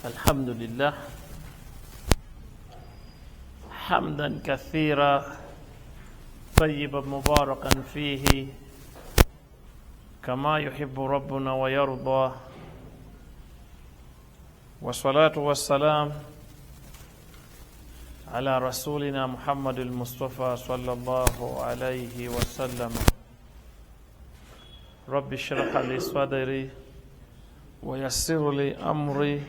الحمد لله حمدا كثيرا طيبا مباركا فيه كما يحب ربنا ويرضى والصلاة والسلام على رسولنا محمد المصطفى صلى الله عليه وسلم رب اشرح لي صدري ويسر لي أمري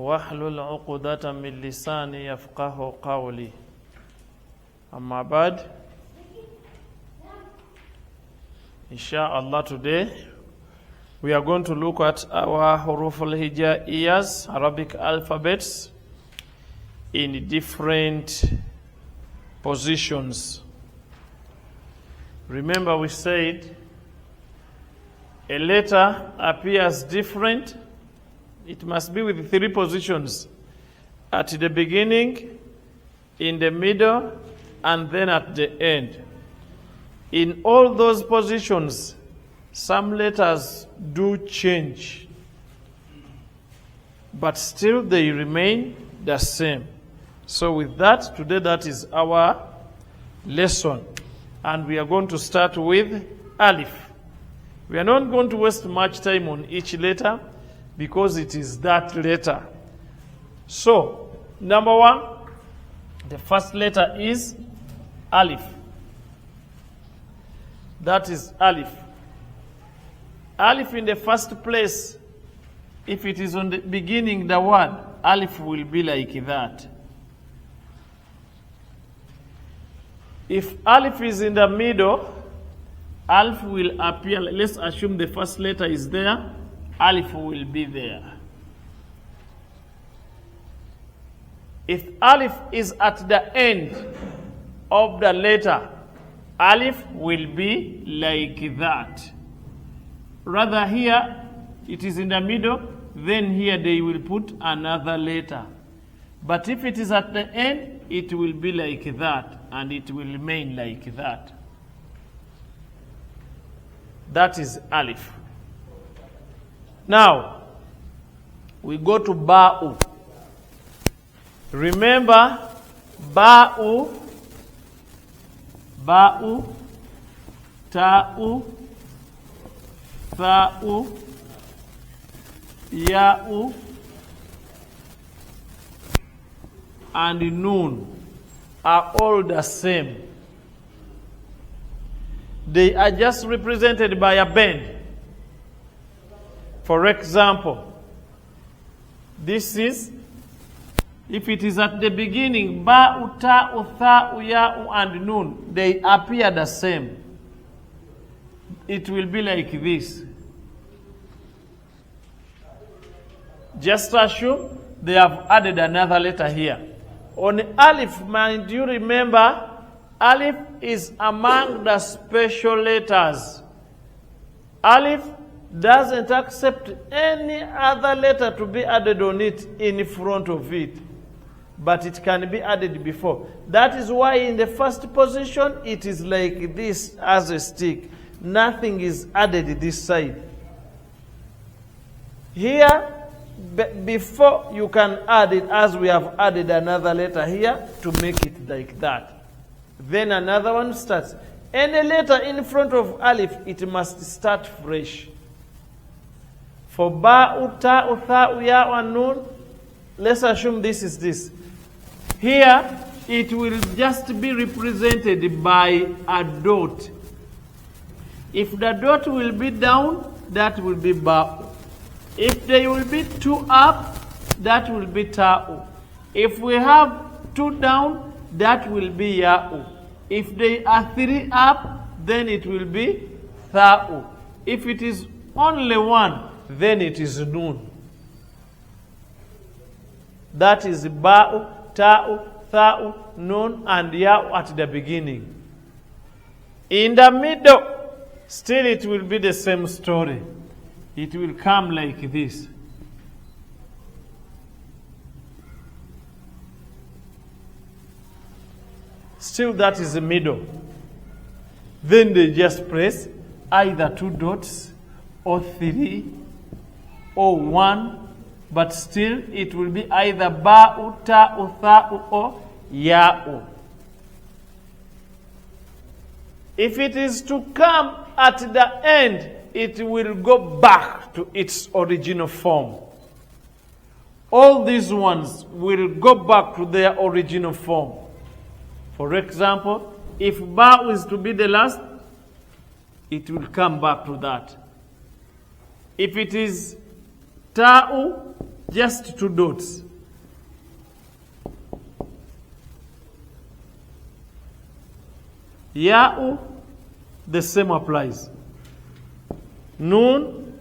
واحلل عقدة من لساني يفقه قولي أما بعد Inshallah, today we are going to look at our huruf al-hijaiyas, Arabic alphabets, in different positions. Remember, we said a letter appears different. It must be with three positions: at the beginning, in the middle, and then at the end. In all those positions, some letters do change, but still they remain the same. So with that, today that is our lesson. And we are going to start with Alif. We are not going to waste much time on each letter because it is that letter. So, number one, the first letter is Alif. That is Alif. Alif in the first place, if it is on the beginning, the word, Alif will be like that. If Alif is in the middle, Alif will appear. Let's assume the first letter is there, Alif will be there. If Alif is at the end of the letter, Alif will be like that. Rather here, it is in the middle, then here they will put another letter. But if it is at the end, it will be like that, and it will remain like that. That is Alif. Now, we go to Ba'u. Remember, Ba'u, Ba'u, Ta'u, Tha'u, Ya'u, and Nun are all the same. They are just represented by a bend. For example, this is, if it is at the beginning, Ba'u, Ta'u, Tha'u, Ya'u, and Nun, they appear the same. It will be like this. Just assume they have added another letter here. On Alif, mind you remember, Alif is among the special letters. Alif doesn't accept any other letter to be added on it in front of it, but it can be added before. That is why in the first position it is like this as a stick. Nothing is added this side. Here, before you can add it, as we have added another letter here to make it like that. Then another one starts. Any letter in front of Alif, it must start fresh. For Ba'u, Ta'u, Tha'u, Ya'u, and Nun, let's assume this is this. Here, it will just be represented by a dot. If the dot will be down, that will be Ba'u. If they will be two up, that will be Ta'u. If we have two down, that will be Ya'u. If they are three up, then it will be Tha'u. If it is only one, then it is Nun. That is Ba'u, Ta'u, Tha'u, Nun, and Ya'u at the beginning. In the middle, still it will be the same story. It will come like this. Still that is the middle. Then they just press either two dots or three or one but still it will be either ba'u, ta'u, tha'u, or ya'u. If it is to come at the end, it will go back to its original form. All these ones will go back to their original form. For example, if ba'u is to be the last, it will come back to that. If it is ta'u, just 2 dots. Ya'u, the same applies. Noon,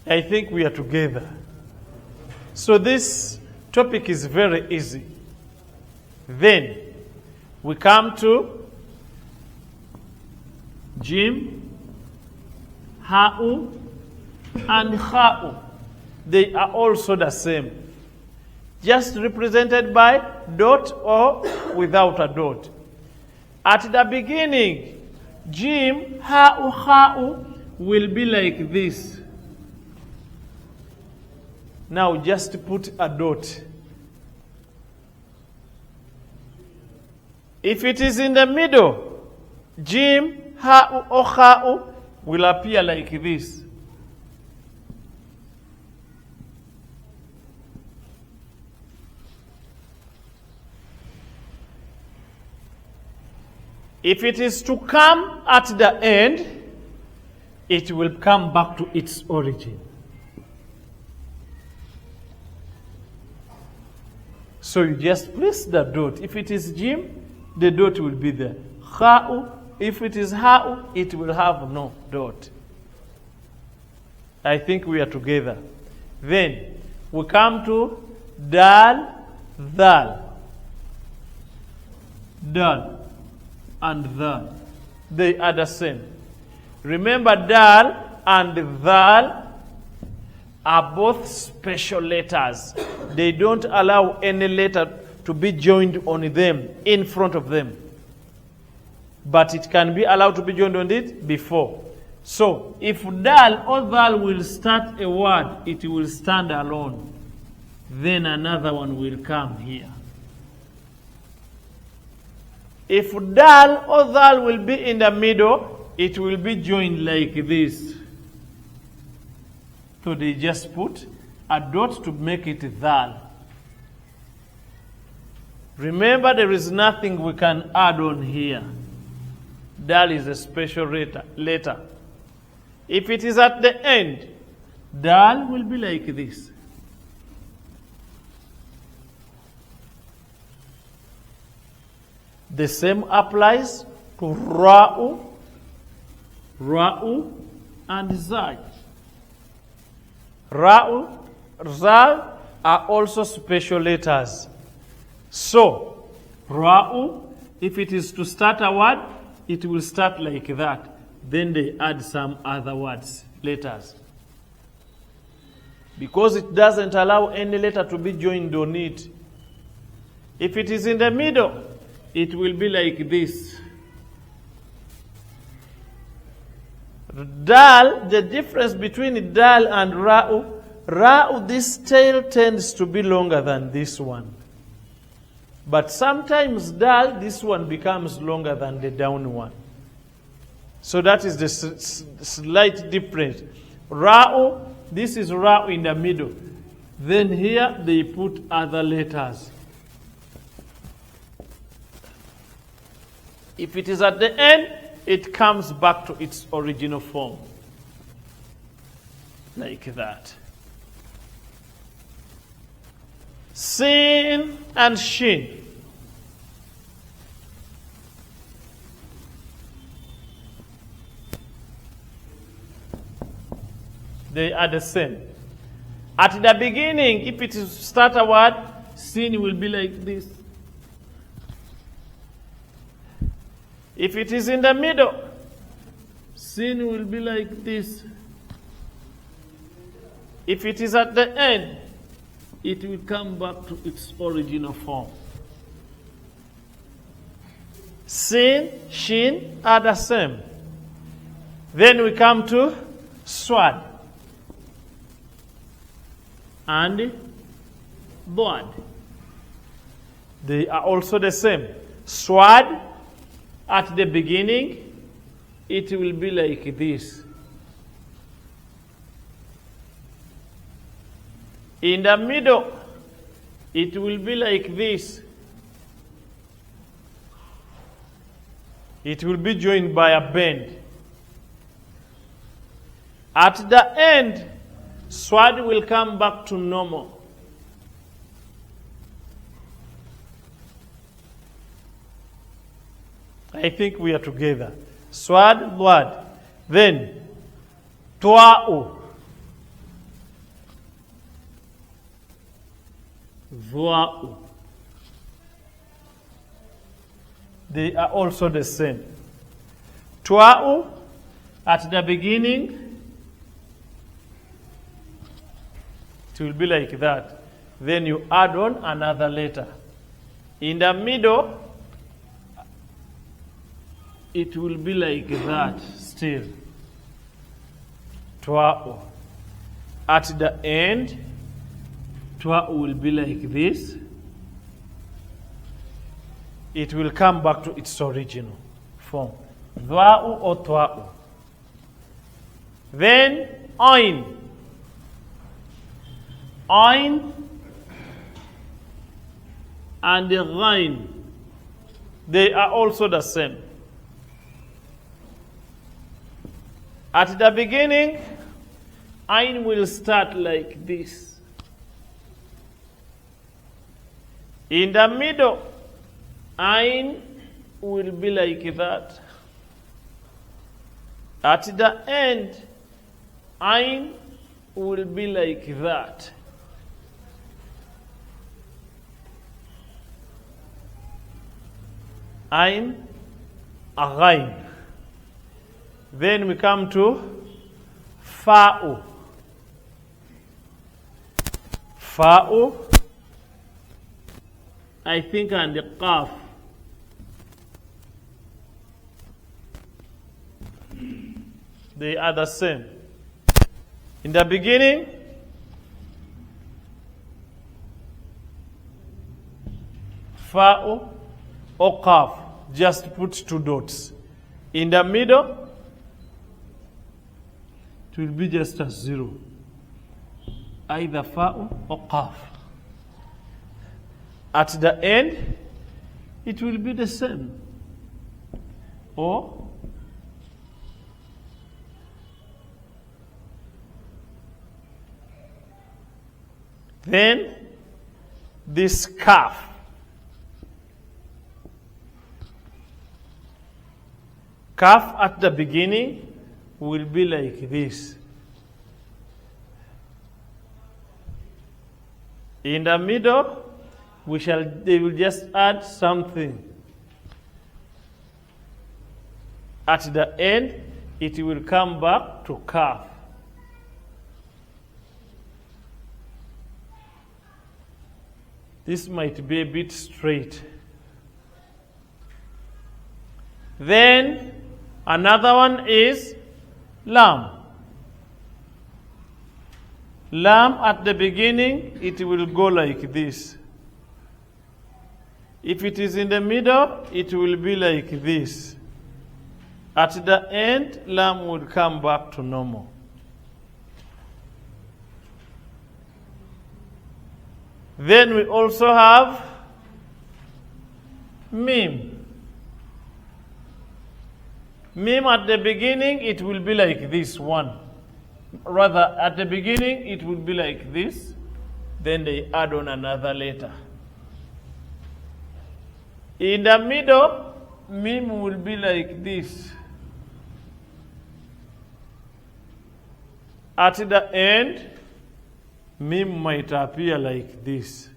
I think we are together. So this topic is very easy. Then we come to Jim, Ha'u, and Kha'u. They are also the same. Just represented by dot or without a dot. At the beginning, Jim, Ha'u, Kha'u will be like this. Now just put a dot. If it is in the middle, Jim, Ha'u, or Kha'u will appear like this. If it is to come at the end, it will come back to its origin. So you just place the dot. If it is Jim, the dot will be there. Kha'u, if it is Ha'u, it will have no dot. I think we are together. Then we come to Dal, Dal. Dal and Dal. They are the same. Remember, Dal and Dal are both special letters. They don't allow any letter to be joined on them, in front of them. But it can be allowed to be joined on it before. So, if Dal or Dal will start a word, it will stand alone. Then another one will come here. If Dal or Dal will be in the middle, it will be joined like this. So they just put a dot to make it Dal. Remember, there is nothing we can add on here. Dal is a special letter. If it is at the end, Dal will be like this. The same applies to Ra'u, Ra'u, and Zaj. Ra'u, Zaj are also special letters. So, Ra'u, if it is to start a word, it will start like that. Then they add some other words, letters. Because it doesn't allow any letter to be joined on it. If it is in the middle, it will be like this. Dal, the difference between Dal and Ra'u, Ra'u, this tail tends to be longer than this one. But sometimes Dal, this one becomes longer than the down one. So that is the slight difference. Ra'u, this is Ra'u in the middle. Then here they put other letters. If it is at the end, it comes back to its original form. Like that. Sin and Shin. They are the same. At the beginning, if it is start a word, Sin will be like this. If it is in the middle, Sin will be like this. If it is at the end, it will come back to its original form. Sin, Shin are the same. Then we come to Swad. and Dwad. They are also the same. Swad, at the beginning, it will be like this. In the middle, it will be like this. It will be joined by a bend. At the end, Swad will come back to normal. I think we are together. Swad, Dwad. Then, Twa'u. Zwa'u. They are also the same. Twa'u, at the beginning, it will be like that. Then you add on another letter. In the middle, it will be like that still. Twa'u. At the end, Twa'u will be like this. It will come back to its original form. Dwa'u or Twa'u. Then, Ain. Ain and the Ghain. They are also the same. At the beginning, Ain will start like this. In the middle, Ain will be like that. At the end, Ain will be like that. Ain, Aghain. Then we come to Fa'u. Fa'u, I think, and the Qaf. They are the same. In the beginning, Fa'u or Qaf, just put 2 dots. In the middle, it will be just a 0. Either Fa'u or Qaf. At the end, it will be the same. Or then this Kaf. Kaf at the beginning will be like this. In the middle, they will just add something. At the end, it will come back to Kaf. This might be a bit straight. Then another one is Lam. Lam at the beginning, it will go like this. If it is in the middle, it will be like this. At the end, Lam will come back to normal. Then we also have Mim. Mim at the beginning, it will be like this one. Rather, at the beginning, it will be like this. Then they add on another letter. In the middle, Mim will be like this. At the end, Mim might appear like this.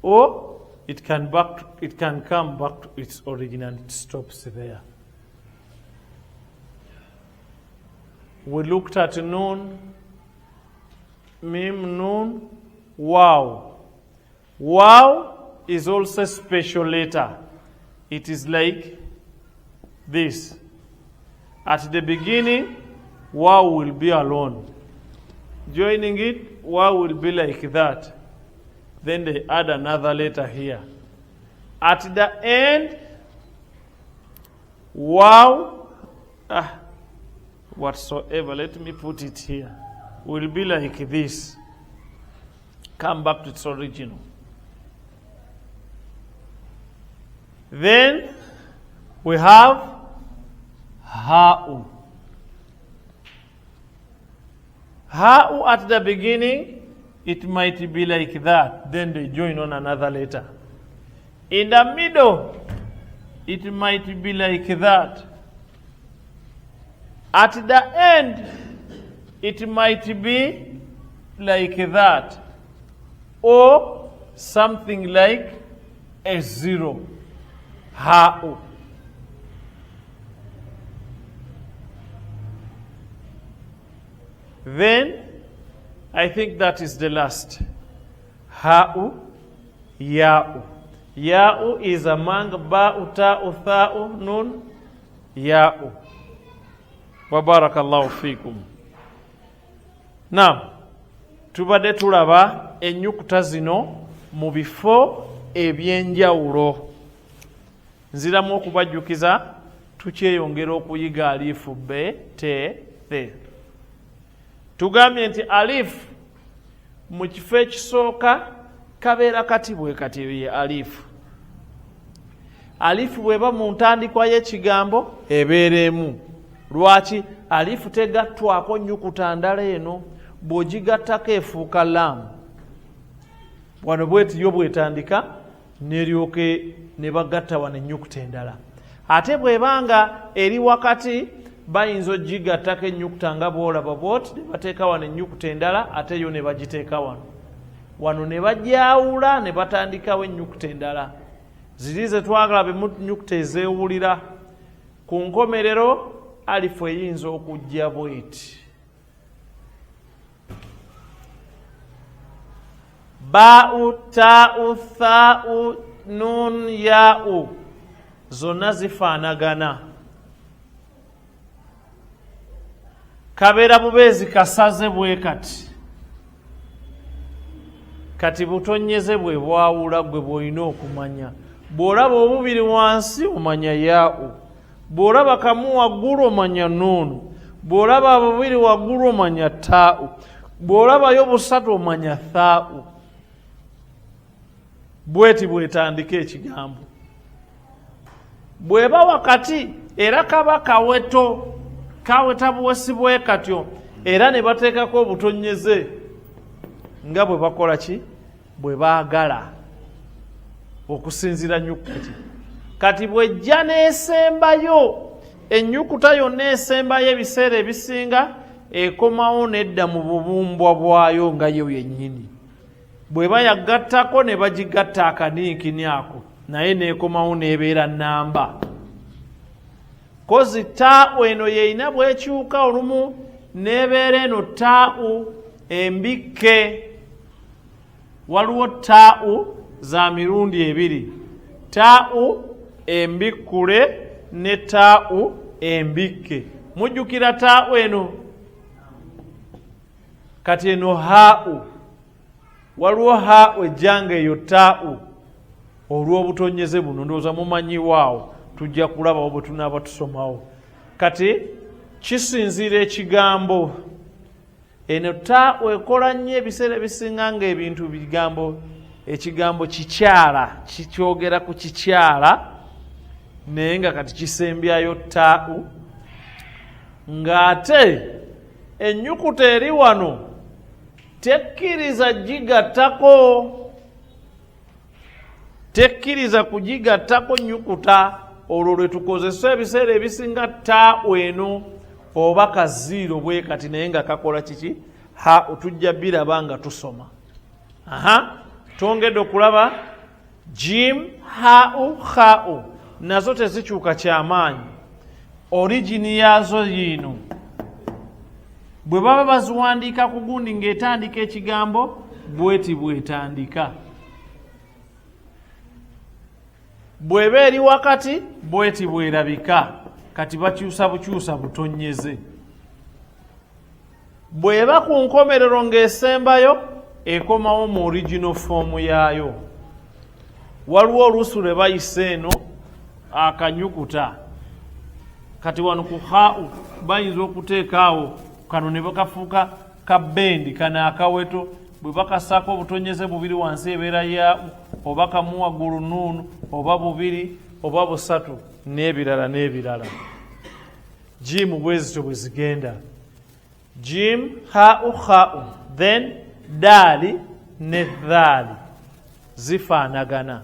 Or it can come back to its origin and it stops there. We looked at Nun, Mim, Nun, Waw. Waw is also a special letter. It is like this. At the beginning, Waw will be alone. joining it, waw will be like that. Then they add another letter here. At the end, waw, whatsoever, let me put it here, will be like this. Come back to its original. Then we have ha'u. Ha'u at the beginning, it might be like that. Then they join on another letter. In the middle, it might be like that. At the end, it might be like that. Or something like a zero. Ha'u. Then, I think that is the last. Ha'u, ya'u. Ya'u is among ba'u, ta'u, tha'u, nun, ya'u. Wa barakallahu fikum. Now, tubadde tulaba ennyukuta zino mu bifo ebyenjawulo. Nziramu okubajjukiza tukyeyongera okuyiga alifu be, te, the. Tugambye nti alifu mu kifo ekisooka kabeera kati bwe kati ye alifu. Alifu bw'eba mu ntandikwa y'ekigambo ebeera emu. Lwaki? Alifu tegattwako nnyukuta ndala eno, bw'ogigattako efuuka laamu. Wano bweti yo bwetandika neryoke ne bagatta wano ennyukuta endala. Ate bw'ebanga eri wakati bayinza ogigattako ennyukuta nga bw'olaba bw'oti ne bateeka wano ennyukuta endala ate yo ne bagiteeka wano. Wano ne bajawula ne batandikawo ennyukuta endala. Ziri ze twagala bemu nnyukuta ezeewulira. Ku nkomerero alifu eyinza okujja bw'eti. Ba'u, ta'u, tha'u, nun, ya'u. Zonna zifaanagana. Kabeera bubeezi kasaze bwe kati. Kati butonyeze bwe bwawula gwe bw'olina okumanya. Bw'olaba obubiri wansi omanya ya'u. Bw'olaba kamu waggulu omanya nuunu. Bw'olaba bubiri waggulu omanya ta'u. Bw'olabayo busatu omanya tha'u. Bweti bwetandika ekigambo. Bw'eba wakati era kaba kaweto, kaweta buwesi bwe katyo, era ne bateekako obutonyeze nga bwe bakola ki? Bwe baagala okusinziira nnyukuta. Kati bw'ejja n'esembayo, ennyukuta yonna esembayo ebiseera ebisinga ekomawo nedda mu bubumbwa bwayo nga yo yennyini. Bw'eba yagattako ne bagigatta akaninkini ako, naye n'ekomawo n'ebeera nnamba. Kozi ta'u eno yeeyina bw'ekyuka olumu n'ebeera eno ta'u embikke. Waliwo ta'u za mirundi ebiri. Ta'u embikkule ne ta'u embikke. Mujjukira ta'u eno. Kati eno ha'u. Waliwo ha'u ejjanga eyo ta'u. Olw'obutonyeze buno ndowooza mumanyiwaawo, tujja kulabawo bwe tunaaba tusomawo. Kati kisinziira ekigambo. Eno ta'u ekola nnyo ebiseera ebisinga ng'ebintu bigambo, ekigambo kikyala, kikyogera ku kikyala, naye nga kati kisembyayo ta'u. Ng'ate ennyukuta eri wano tekkiriza gigattako. Tekkiriza kugigattako nnyukuta. Olwo lwe tukozesa ebiseera ebisinga ta'u eno oba kaziiro bwe kati naye nga kakola kiki? Ha'u. Tujja biraba nga tusoma. Twongedde okulaba jim, ha'u, kha'u. Nazo tezikyuka kyamaanyi. Origini yaazo yiino. Bwe baba baziwandiika ku gundi ng'etandika ekigambo bweti bwetandika. Bw'eba eri wakati bweti bwerabika. Kati bakyusa bukyusa butonyeze. bw'eba ku nkomerero ng'esembayo ekomawo mu original form yaayo. Waliwo oluusi lwe bayisa eno akanyukuta kati wano ku haau bayinza okuteeka awo kano ne bakafuuka kabendi kana akaweto bwe bakasaako obutonyeze bubiri wansi ebeera yaau oba kamu waggulu nuunu oba bubiri oba busatu n'ebirala n'ebirala. Jimu bwe zityo bwe zigenda. Jim haau then daali ne dhaali zifaanagana.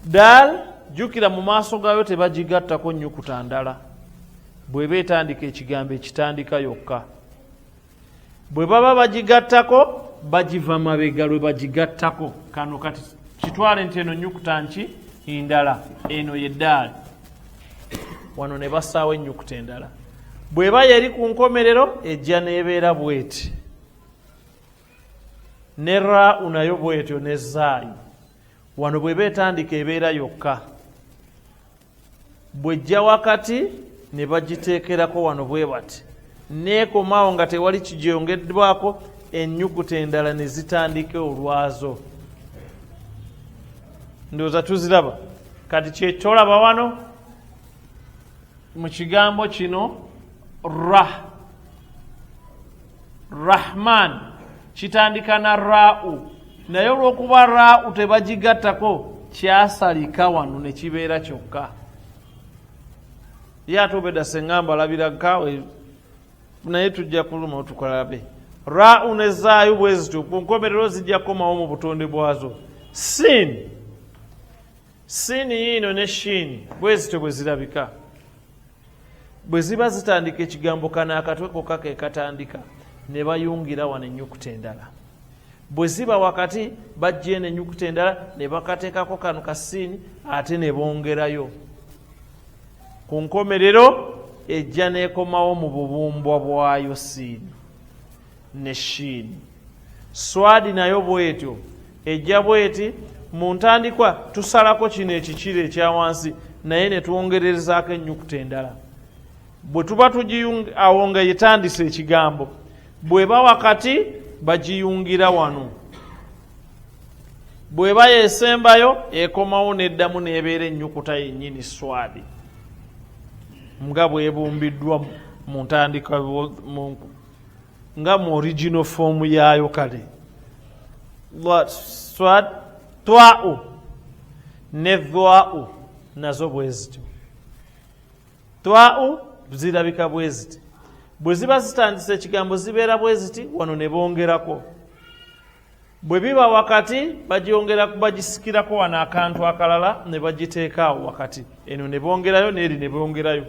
Daal jjukira mu maaso gaayo tebagigattako nnyukuta ndala bw'eba etandika ekigambo ekitandika yokka. Bwe baba bagigattako bagiva mabega lwe bagigattako. Kano kati kitwale nti eno nnyukuta nki ndala, eno ye daali, wano ne bassaawo ennyukuta endala. Bw'eba yeri ku nkomerero ejja n'ebeera bweti, ne raau nayo bwetyo ne zaayi. Wano bw'eba etandika ebeera yokka. Bw'ejja wakati ne bagiteekerako wano bwe bati, neekomaawo nga tewali kigyongeddwako, ennyukuta endala ne zitandika olwazo. Ndowooza tuziraba. Kati kyetolaba wano mu kigambo kino Rahman kitandika na raau, naye olw'okuba raau tebagigattako kyasalika wano ne kibeera kyokka. Ye ate obedda sengamba alabira kaawe naye tujja kuluma otukolabe. Raau ne zaayu bwe zityo ku nkomerero zijja kukomawo mu butonde bwazo. Siini yiino ne shiini bwe zityo bwe zirabika. Bwe ziba zitandika ekigambo kana akatwe kokka ke katandika ne bayungira wano ennyukuta endala. Bwe ziba wakati bajja eno ennyukuta endala ne bakateekako kano ka siini ate ne bongerayo. Ku nkomerero ejja n'ekomawo mu bubumbwa bwayo siini ne shiini. Swadi nayo bwetyo ejja bweti. Mu ntandikwa tusalako kino ekikiro ekya wansi naye ne twongerezaako ennyukuta endala. Bwe tuba awo nga yetandisa ekigambo, bw'eba wakati bagiyungira wano. Bw'eba yeesembayo ekomawo n'eddamu n'ebeera ennyukuta yennyini swadi nga bw'ebumbiddwa mu ntandika nga mu original form yaayo kale. Swad twau ne dhwau nazo bwe zityo. Twau zirabika bwe ziti. Bwe ziba zitandisa ekigambo zibeera bwe ziti, wano ne bongerako. Bwe biba wakati bagisikirako wano akantu akalala ne bagiteeka awo wakati. Eno ne bongerayo n'eri ne bongerayo.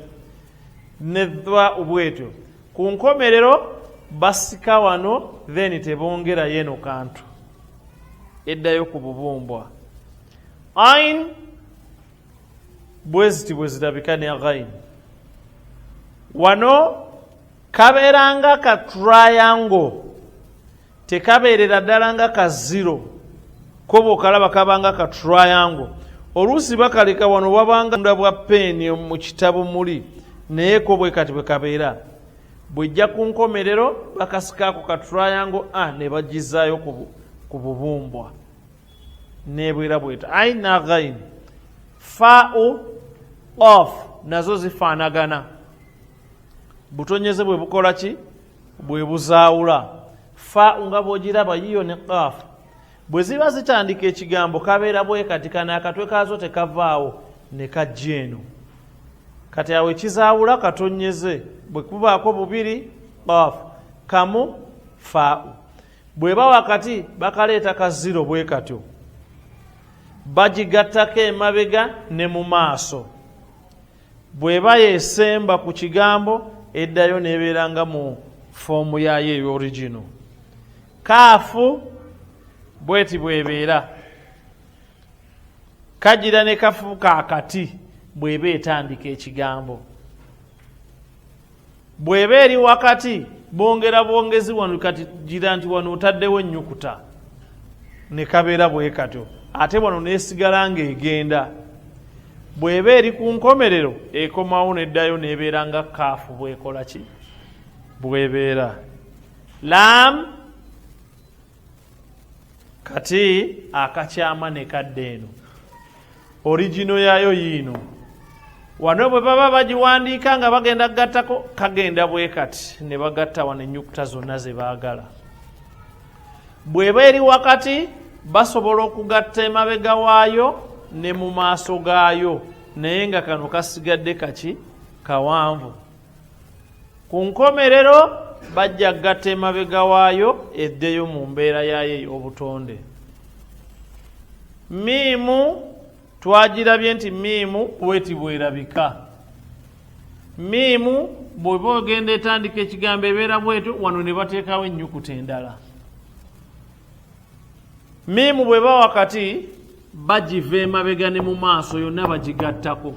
Ne dhwau bwetyo. Ku nkomerero basika wano then tebongerayo eno kantu. Eddayo ku bubumbwa. Ain bwe ziti bwe zirabika ne ghain. Wano kabeeranga ka triangle, tekabeerera ddala nga ka zero. Ko bw'okalaba kabanga ka triangle. Oluusi bakaleka wano wabanga munda bwa peeni mu kitabo muli, naye ko bwe kati bwe kabeera. Bw'ejja ku nkomerero bakasikaako ka triangle ne bagizaayo ku bubumbwa. N'ebwera bweta. Ain na ghain. Faau off nazo zifaanagana. Butonyeze bwe bukola ki? Bwe buzaawula. Fa nga bw'ogiraba yiyo ne qaf. Bwe ziba zitandika ekigambo kabeera bwe kati kana akatwe kaazo tekavaawo ne kajja eno. Kati awo ekizaawula katonyeze bwe kubaako bubiri qaf kamu faau. Bw'eba wakati bakaleeta ka zero bwe katyo. Bagigattako emabega ne mu maaso. Bw'eba yeesemba ku kigambo eddayo n'ebeeranga mu foomu yaayo ey'original. Kaafu bweti bw'ebeera. Kagira ne kafuuka akati bw'eba etandika ekigambo. Bw'eba eri wakati bongera bwongezi wano kati gira nti wano otaddewo ennyukuta ne kabeera bwe katyo. Ate wano neesigala ng'egenda. Bw'eba eri ku nkomerero ekomawo n'eddayo n'ebeera nga kaafu bw'ekola ki? bwebeera. Lam kati akakyama ne kadde eno origino yayo yiino. Wano bwe baba bagiwandiika nga bagenda gattako kagenda bwe kati ne bagatta wano ennyukuta zonna ze baagala. Bw'eba eri wakati basobola okugatta emabega waayo ne mu maaso gaayo, naye nga kano kasigadde kaki kawanvu. Ku nkomerero bajja gatta emabega waayo eddeyo mu mbeera yaayo ey'obutonde. Miimu twagirabye nti miimu bweti bwerabika. Miimu bw'oba ogenda etandika ekigambo ebeera bwetyo, wano ne bateekawo ennyukuta endala. Miimu bw'eba wakati bagiva emabega ne mu maaso yonna bagigattako.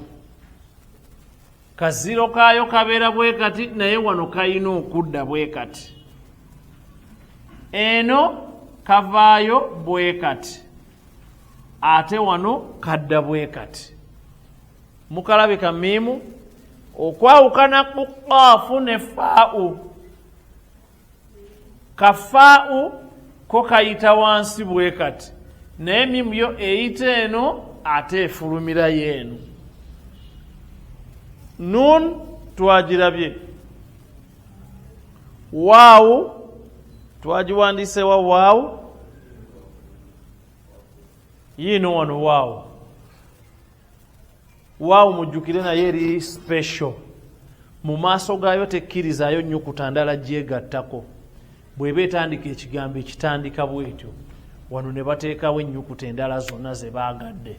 Kaziro kaayo kabeera bwe kati, naye wano kalina okudda bwe kati. Eno kavaayo bwe kati, ate wano kadda bwe kati. Mukalabika miimu okwawukana ku qaafu ne faa'u. Kafaa'u ko kayita wansi bwe kati, naye miimu yo eyita eno ate efulumira yeeno. Nun twagirabye. Waawu twagiwandiise wa waawu yiino wano waawu. Waawu mujjukire naye eri special. Mu maaso gaayo tekkirizaayo nnyukuta ndala gyegattako. Bw'eba etandika ekigambo ekitandika bwetyo, wano ne bateekawo ennyukuta endala zonna ze baagadde.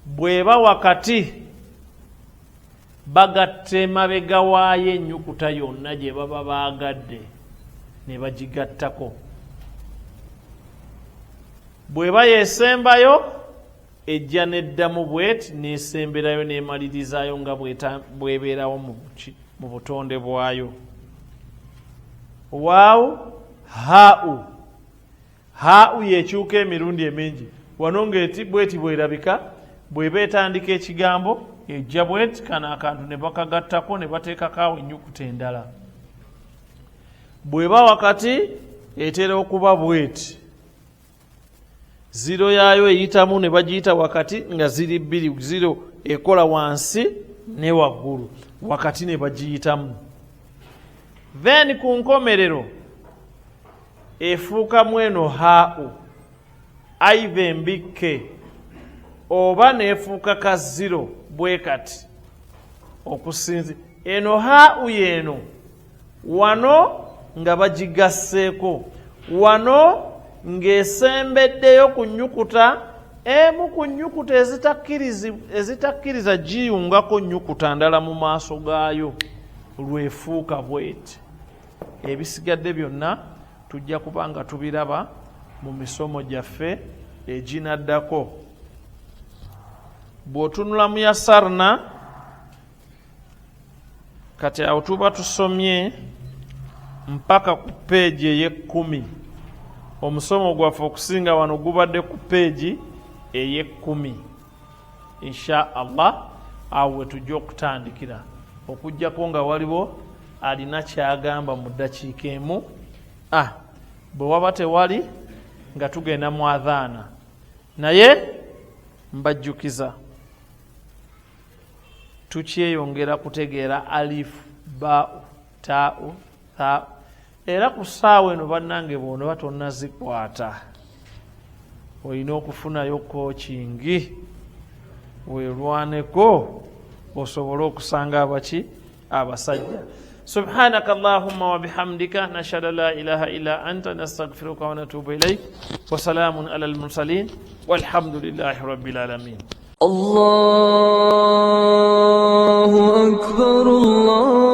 Bw'eba wakati bagatta emabega waayo ennyukuta yonna gye baba baagadde ne bagigattako. Bw'eba yeesembayo ejja neddamu bweti neesemberayo neemalirizaayo nga bw'ebeerawo mu butonde bwayo. Waawu haa'u. Haa'u yekyuka emirundi emingi. Wano ng'eti bweti bwerabika, bw'eba etandika ekigambo ejja bweti, kano akantu ne bakagattako ne bateekakaawo ennyukuta endala. Bw'eba wakati etera okuba bweti. Ziro yaayo eyitamu ne bagiyita wakati nga ziri bbiri. Ziro ekola wansi ne waggulu, wakati ne bagiyitamu. Then ku nkomerero efuukamu eno haa'u, aiva embikke, oba neefuuka ka ziro bwe kati okusinzi. Eno haa'u yeeno wano nga bagigasseeko, wano ng'esembeddeyo ku nnyukuta emu ku nnyukuta ezitakkiriza giyungako nnyukuta ndala mu maaso gaayo, lwefuuka bweti. Ebisigadde byonna tujja kuba nga tubiraba mu misomo gyaffe eginaddako. Bw'otunula mu Yasalna, kati awo tuba tusomye mpaka ku peegi ey'ekkumi. Omusomo gwaffe okusinga wano gubadde ku peegi ey'ekkumi. Insha Allah awo we tujja okutandikira, okuggyako nga waliwo alina kyagamba mu ddakiika emu. Bwe waba tewali nga tugenda mu adhaana. Naye mbajjukiza tukyeyongera kutegeera alifu, baa'u, taa'u, thaa'u. Era ku ssaawa eno bannange bono batonnazikwata. Olina okufunayo kookingi weerwaneko osobole okusanga abaki abasajja. سبحانك اللهم وبحمدك نشهد لا إله إلا أنت نستغفرك ونتوب إليك وسلام على المرسلين والحمد لله رب العالمين. الله أكبر الله